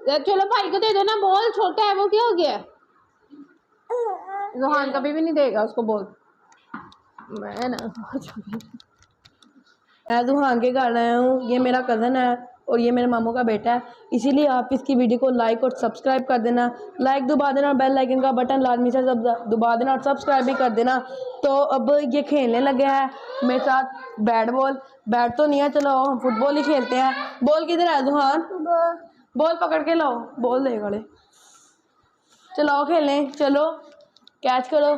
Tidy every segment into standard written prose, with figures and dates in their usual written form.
चलो भाई को दे दो ना बॉल, छोटा है वो, क्या हो गया? जोहान कभी भी नहीं देगा उसको बॉल। मैं ना मैं दुहान के घर आया हूँ, ये मेरा कज़न है और ये मेरे मामू का बेटा है, इसीलिए आप इसकी वीडियो को लाइक और सब्सक्राइब कर देना, लाइक दबा देना और बेल आइकन का बटन लाजमी से दबा देना और सब्सक्राइब भी कर देना। तो अब ये खेलने लगे हैं मेरे साथ बैट बॉल, बैट तो नहीं है, चलो हम फुटबॉल ही खेलते हैं। बॉल किधर है दुहान? बॉल पकड़ के लाओ, बॉल दे गड़े, चलो खेलें, चलो कैच करो,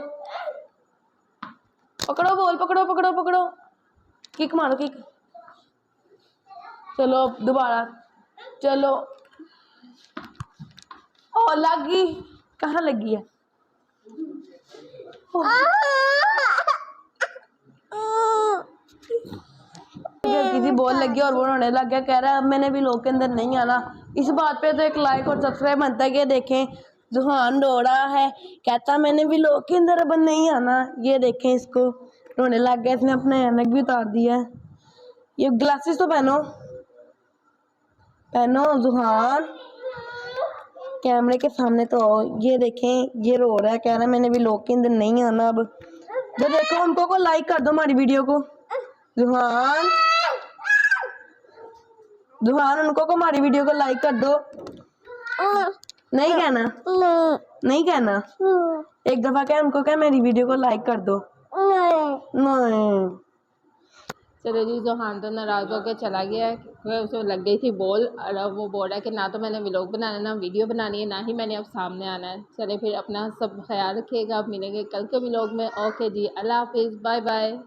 पकड़ो बॉल, पकड़ो पकड़ो पकड़ो, किक मारो किक, चलो दोबारा, चलो, ओ लगी, कहाँ लगी है? किसी बॉल लगी और वो रोने लग गया, कह रहा है अब मैंने भी लोग के अंदर नहीं आना। इस बात पे तो एक लाइक और सब्सक्राइब बनता है कि देखें जुहान रो रहा है, कहता मैंने भी लोग के अंदर अब नहीं आना। ये देखें इसको रोने लग गया, इसने अपना ऐनक भी उतार दिया है। ये ग्लासेस तो पहनो, पहनो जुहान, कैमरे के सामने तो आओ। ये देखें ये रो रहा है, कह रहा है मैंने भी लोग के अंदर नहीं आना अब। तो देखो उनको को लाइक कर दो हमारी वीडियो को, जुहान जुहान उनको को हमारी वीडियो को लाइक कर दो। नहीं कहना, नहीं कहना, एक दफा क्या उनको क्या मेरी वीडियो को लाइक कर दो। नहीं चलो जी, जोहान तो नाराज़ होकर चला गया है, क्योंकि उसे लग गई थी बॉल, और अब वो बोल रहा है कि ना तो मैंने व्लॉग बनाना है, ना वीडियो बनानी है, ना ही मैंने अब सामने आना है। चले फिर अपना सब ख्याल रखिएगा, अब मिलेंगे कल के व्लॉग में। ओके जी, अल्लाह हाफिज़, बाय बाय।